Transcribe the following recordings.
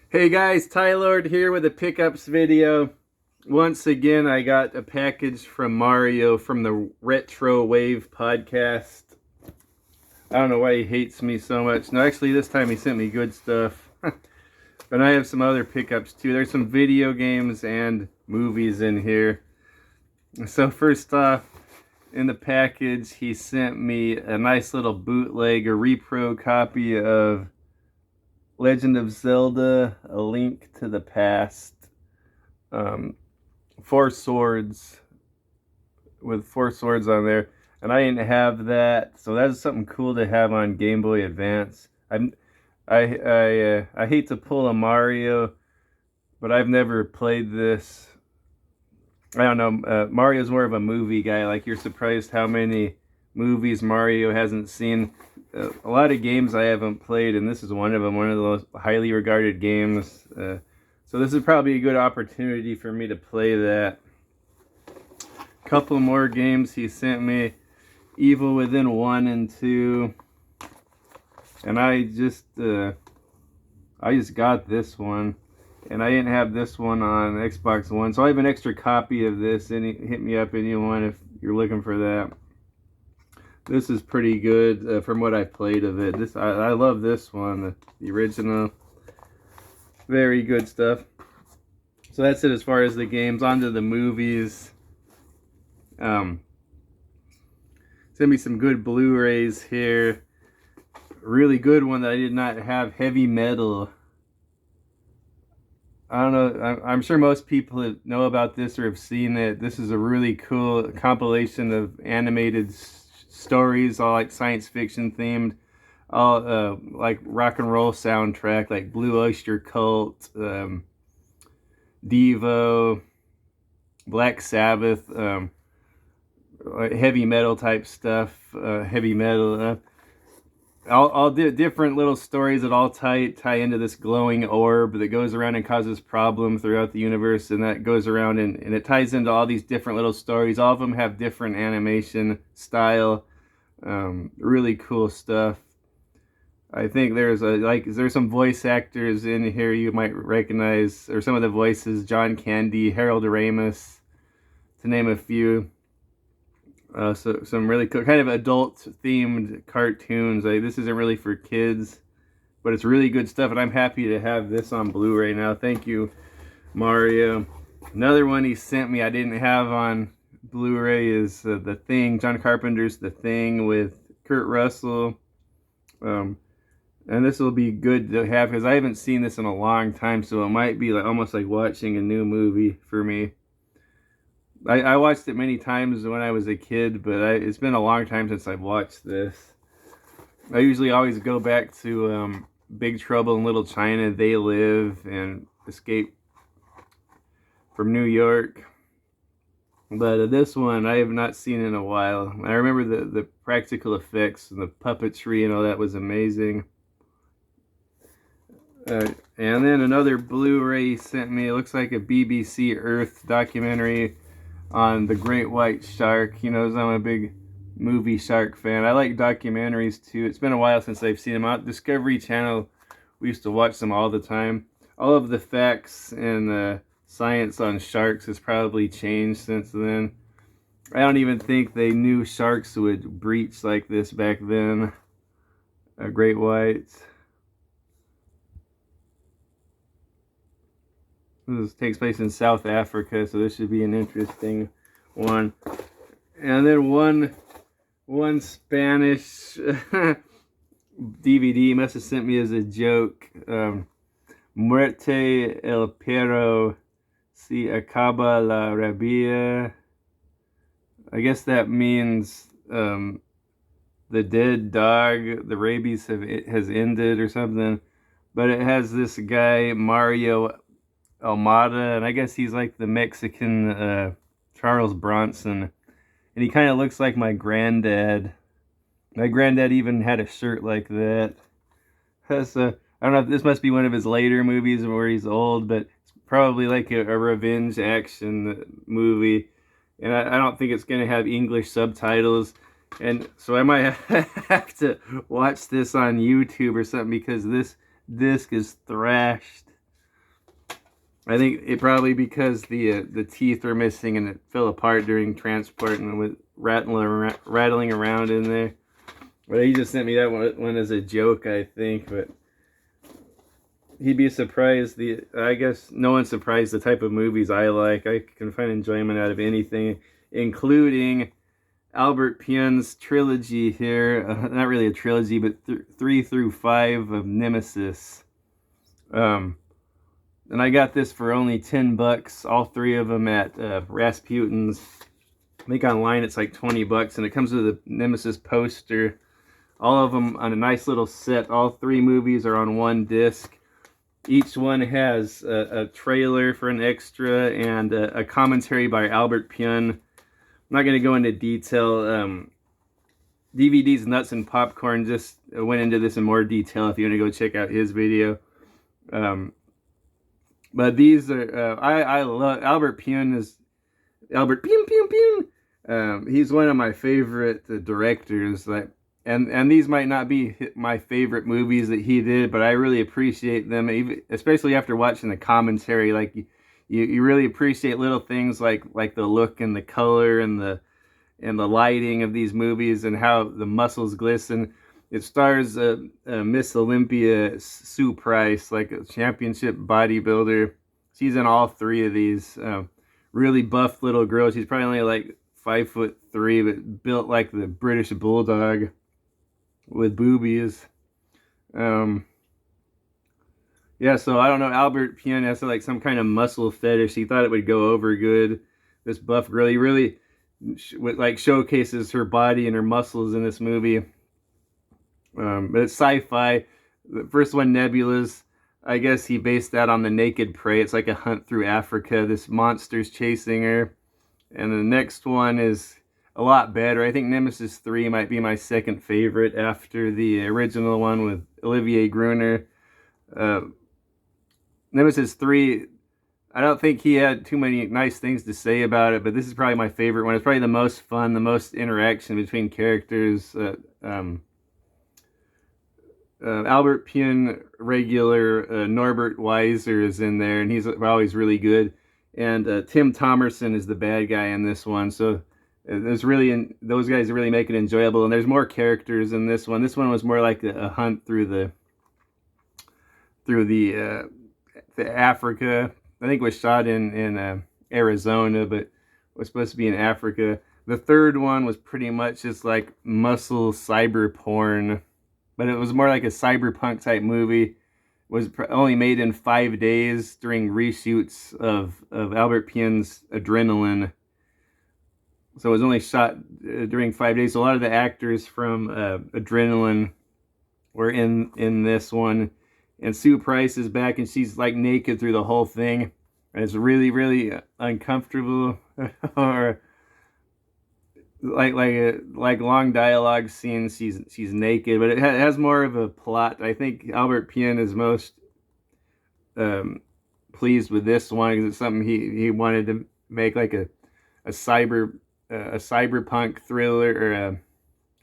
Hey guys, Tylord here with a pickups video. Once again, I got a package from Mario from the Retro Wave podcast. I don't know why he hates me so much. No, actually, this time he sent me good stuff. But I have some other pickups too. There's some video games and movies in here. So first off, in the package, he sent me a nice little bootleg, a repro copy of Legend of Zelda, A Link to the Past. Um, Four swords with four swords on there, and I didn't have that, so that's something cool to have on Game Boy Advance. I hate to pull a Mario, but I've never played this. I don't know. Mario's more of a movie guy. Like, you're surprised how many movies Mario hasn't seen. A lot of games I haven't played, and this is one of them. One of those highly regarded games. So this is probably a good opportunity for me to play that. Couple more games he sent me, Evil Within 1 and 2, and I just got this one, and I didn't have this one on Xbox One, so I have an extra copy of this. And hit me up, anyone, if you're looking for that. This is pretty good from what I played of it. I love this one, the original. Very good stuff. So that's it as far as the games. On to the movies. Send me some good Blu-rays here. Really good one that I did not have, Heavy Metal. I don't know, I'm sure most people know about this or have seen it. This is a really cool compilation of animated stories, all like science fiction themed, all like rock and roll soundtrack, like Blue Oyster Cult, Devo, Black Sabbath, heavy metal type stuff, heavy metal. All different little stories that all tie into this glowing orb that goes around and causes problems throughout the universe, and that goes around and it ties into all these different little stories. All of them have different animation style. Really cool stuff. I think there's some voice actors in here you might recognize, or some of the voices: John Candy, Harold Ramis, to name a few. So some really cool, kind of adult-themed cartoons. This isn't really for kids, but it's really good stuff, and I'm happy to have this on Blu-ray now. Thank you, Mario. Another one he sent me I didn't have on Blu-ray is The Thing, John Carpenter's The Thing with Kurt Russell. And this will be good to have because I haven't seen this in a long time, so it might be almost like watching a new movie for me. I watched it many times when I was a kid, but it's been a long time since I've watched this. I usually always go back to Big Trouble in Little China, They Live, and Escape from New York. But this one I have not seen in a while. I remember the practical effects and the puppetry and all that was amazing. And then another Blu-ray sent me. It looks like a BBC Earth documentary on the great white shark. You know, I'm a big movie shark fan. I like documentaries too. It's been a while since I've seen them out. Discovery Channel, we used to watch them all the time. All of the facts and science on sharks has probably changed since then. I don't even think they knew sharks would breach like this back then. Great whites. This takes place in South Africa, so this should be an interesting one. And then one Spanish DVD must have sent me as a joke. Muerte el Perro, si acaba la rabia. I guess that means the dead dog, the rabies has ended or something. But it has this guy, Mario Almada, and I guess he's like the Mexican Charles Bronson, and he kind of looks like my granddad. My granddad even had a shirt like that. I don't know if this must be one of his later movies where he's old, but it's probably like a revenge action movie, and I don't think it's going to have English subtitles, and so I might have to watch this on YouTube or something because this disc is thrashed. I think it probably because the teeth were missing and it fell apart during transport and was rattling around in there. But he just sent me that one as a joke, I think. But he'd be surprised. I guess no one's surprised the type of movies I like. I can find enjoyment out of anything, including Albert Pyun's trilogy here. Not really a trilogy, but 3 through 5 of Nemesis. And I got this for only $10. All 3 of them at Rasputin's. I think online it's like $20, and it comes with a Nemesis poster. All of them on a nice little set. All 3 movies are on one disc. Each one has a trailer for an extra and a commentary by Albert Pyun. I'm not going to go into detail. DVDs, Nuts, and Popcorn just went into this in more detail if you want to go check out his video. But these are, I love, Albert Pyun. He's one of my favorite directors. And these might not be my favorite movies that he did, but I really appreciate them, especially after watching the commentary. Like you really appreciate little things like the look and the color and the lighting of these movies and how the muscles glisten. It stars Miss Olympia Sue Price, like a championship bodybuilder. She's in all 3 of these. Really buff little girl. She's probably only like 5'3", but built like the British Bulldog with boobies. Yeah, so I don't know. Albert Pyun has like some kind of muscle fetish. He thought it would go over good. This buff girl, he really like showcases her body and her muscles in this movie. But it's sci-fi. The first one, Nebula's, I guess he based that on The Naked Prey. It's like a hunt through Africa. This monster's chasing her. And the next one is a lot better. I think Nemesis 3 might be my second favorite after the original one with Olivier Gruner. Nemesis 3, I don't think he had too many nice things to say about it, but this is probably my favorite one. It's probably the most fun, the most interaction between characters. Albert Pyun regular Norbert Weiser is in there, and he's always really good. And Tim Thomerson is the bad guy in this one. So those guys really make it enjoyable. And there's more characters in this one. This one was more like a hunt through the Africa. I think it was shot in Arizona, but was supposed to be in Africa. The third one was pretty much just like muscle cyber porn, but it was more like a cyberpunk type movie. It was only made in 5 days during reshoots of Albert Pyun's Adrenaline. So it was only shot during 5 days. So a lot of the actors from Adrenaline were in this one. And Sue Price is back, and she's like naked through the whole thing. And it's really, really uncomfortable. Or like long dialogue scenes, she's naked, but it has more of a plot. I think Albert Pyun is most pleased with this one because it's something he wanted to make, like a cyberpunk thriller, or a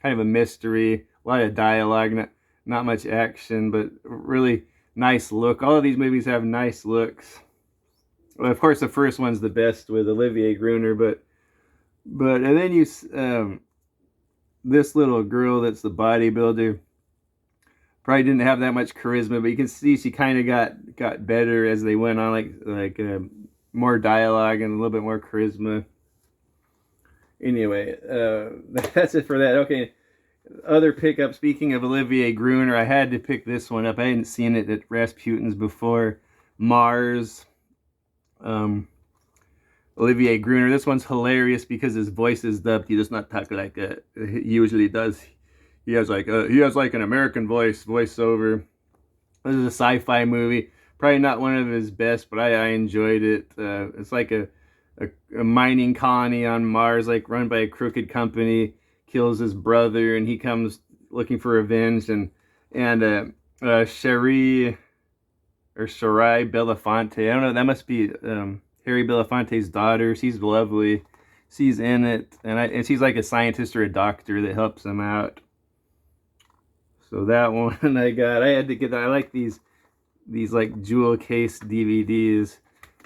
kind of a mystery. A lot of dialogue, not much action, but really nice look. All of these movies have nice looks. Well, of course, the first one's the best with Olivier Gruner, but and then you this little girl that's the bodybuilder probably didn't have that much charisma, but you can see she kind of got better as they went on, like more dialogue and a little bit more charisma. Anyway, that's it for that. Okay, other pickup. Speaking of Olivier Gruner, I had to pick this one up. I hadn't seen it at Rasputin's before. Mars. Olivier Gruner. This one's hilarious because his voice is dubbed. He does not talk like he usually does. He has like an American voiceover. This is a sci-fi movie. Probably not one of his best, but I enjoyed it. It's like a mining colony on Mars, like run by a crooked company. Kills his brother, and he comes looking for revenge. And Cherie Belafonte. I don't know. That must be Harry Belafonte's daughter. She's lovely. She's in it, and she's like a scientist or a doctor that helps him out. So that one I got. I had to get that. I like these like jewel case DVDs.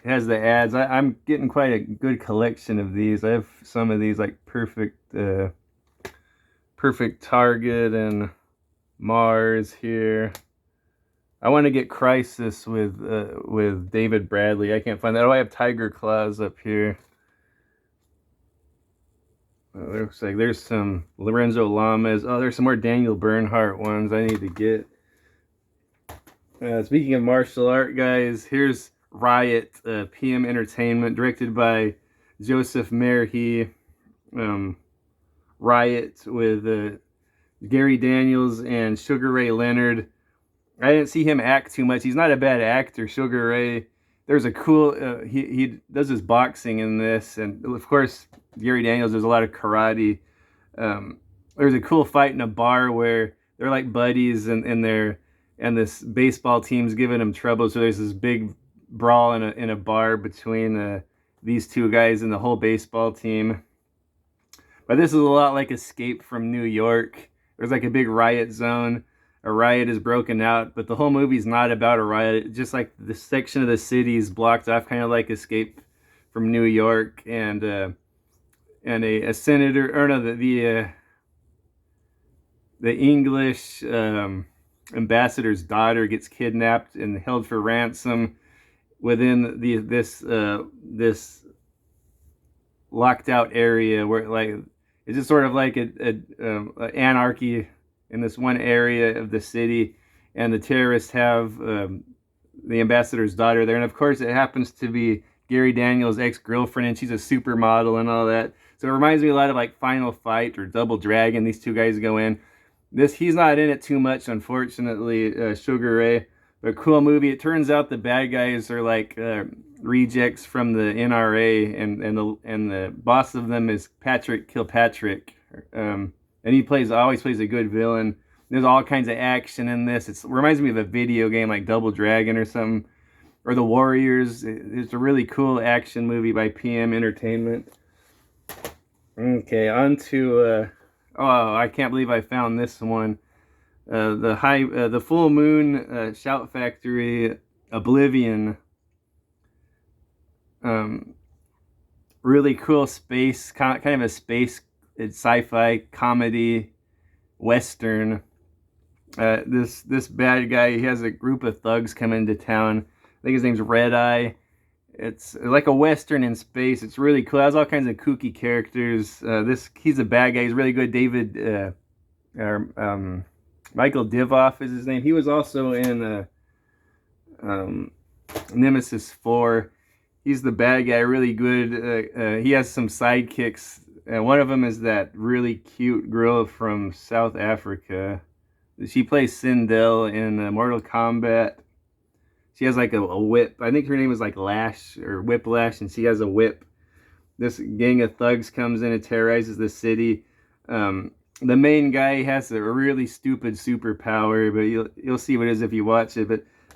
It has the ads. I'm getting quite a good collection of these. I have some of these like Perfect Target and Mars here. I want to get Crisis with David Bradley. I can't find that. Oh, I have Tiger Claws up here. Looks like there's some Lorenzo Lamas. Oh, there's some more Daniel Bernhardt ones I need to get. Speaking of martial art, guys, here's Riot, PM Entertainment, directed by Joseph Merhi. Riot with Gary Daniels and Sugar Ray Leonard. I didn't see him act too much. He's not a bad actor, Sugar Ray. There's a cool. He does his boxing in this, and of course Gary Daniels does a lot of karate. There's a cool fight in a bar where they're like buddies, and this baseball team's giving him trouble. So there's this big brawl in a bar between these two guys and the whole baseball team. But this is a lot like Escape from New York. There's like a big riot zone. A riot is broken out, but the whole movie's not about a riot. Just like the section of the city is blocked off, kind of like Escape from New York, and a senator, or no, the English ambassador's daughter gets kidnapped and held for ransom within this locked out area where like it's just sort of like a anarchy in this one area of the city, and the terrorists have the ambassador's daughter there, and of course it happens to be Gary Daniels' ex-girlfriend, and she's a supermodel and all that. So it reminds me a lot of like Final Fight or Double Dragon. These two guys go in. He's not in it too much, unfortunately, Sugar Ray, but cool movie. It turns out the bad guys are like rejects from the NRA, and the boss of them is Patrick Kilpatrick. And he always plays a good villain. There's all kinds of action in this. It reminds me of a video game like Double Dragon or something, or The Warriors. It's a really cool action movie by PM Entertainment. Okay, on to oh, I can't believe I found this one. The Full Moon Shout Factory Oblivion. Really cool space, kind of a space. It's sci-fi comedy western. This bad guy, he has a group of thugs come into town. I think his name's Red Eye. It's like a western in space. It's really cool. It has all kinds of kooky characters. He's a bad guy. He's really good. Michael Divoff is his name. He was also in Nemesis 4. He's the bad guy. Really good. He has some sidekicks. And one of them is that really cute girl from South Africa. She plays Sindel in Mortal Kombat. She has like a whip. I think her name is like Lash or Whiplash, and she has a whip. This gang of thugs comes in and terrorizes the city. The main guy has a really stupid superpower, but you'll see what it is if you watch it.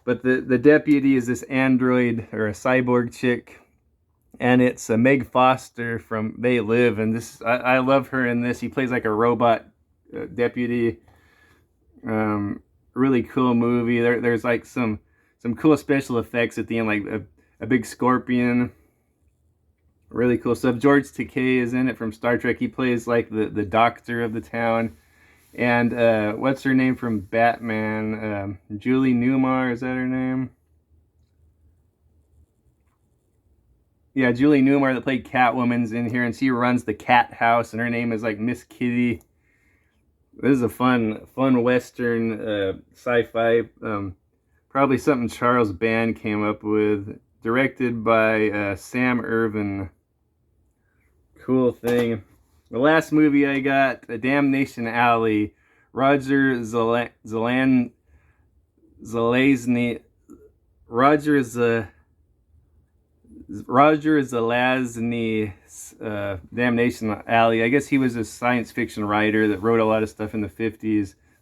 But the deputy is this android or a cyborg chick. And it's Meg Foster from They Live, and I love her in this. He plays like a robot deputy. Really cool movie. There's like some cool special effects at the end, like a big scorpion. Really cool stuff. George Takei is in it from Star Trek. He plays like the doctor of the town. And what's her name from Batman? Julie Newmar, is that her name? Yeah, Julie Newmar that played Catwoman's in here, and she runs the cat house, and her name is like Miss Kitty. This is a fun western sci-fi. Probably something Charles Band came up with. Directed by Sam Irvin. Cool thing. The last movie I got, Damnation Alley. Roger Zelazny. Roger Zelazny's Damnation Alley. I guess he was a science fiction writer that wrote a lot of stuff in the 50s.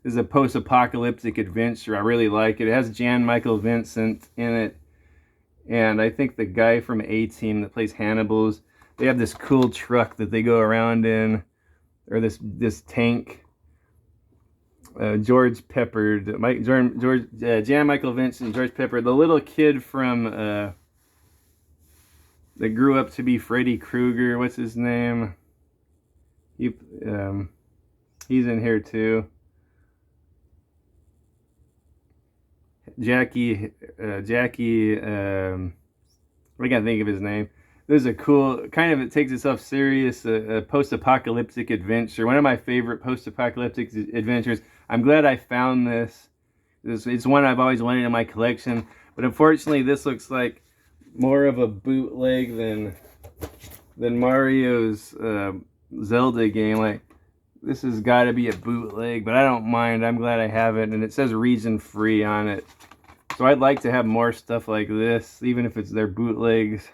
This is a post-apocalyptic adventure. I really like it. It has Jan Michael Vincent in it. And I think the guy from A-Team that plays Hannibal's, they have this cool truck that they go around in, or this tank. George Pepper, Jan Michael Vincent, George Pepper, the little kid from that grew up to be Freddy Krueger. What's his name? He, he's in here too. Jackie. I can't think of his name. There's a cool kind of, it takes itself serious, a post-apocalyptic adventure. One of my favorite post-apocalyptic adventures. I'm glad I found this. It's one I've always wanted in my collection, but unfortunately, this looks like more of a bootleg than Mario's Zelda game. Like, this has got to be a bootleg, but I don't mind. I'm glad I have it, and it says region free on it. So I'd like to have more stuff like this, even if it's their bootlegs.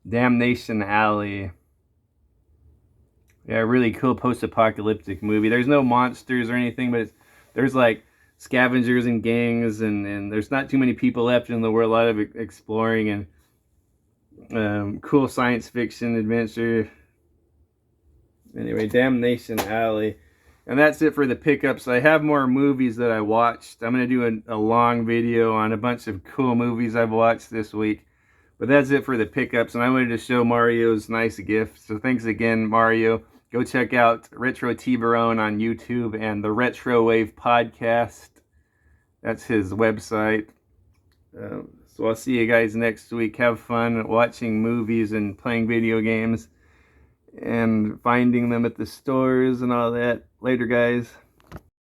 Damnation Alley. Yeah, really cool post-apocalyptic movie. There's no monsters or anything, but there's like scavengers and gangs, and there's not too many people left in the world. A lot of exploring and cool science fiction adventure. Anyway, Damnation Alley. And that's it for the pickups. I have more movies that I watched. I'm going to do a long video on a bunch of cool movies I've watched this week. But that's it for the pickups, and I wanted to show Mario's nice gift. So thanks again, Mario. Go check out Retro T-Barone on YouTube and the Retro Wave podcast. That's his website. So I'll see you guys next week. Have fun watching movies and playing video games and finding them at the stores and all that. Later, guys.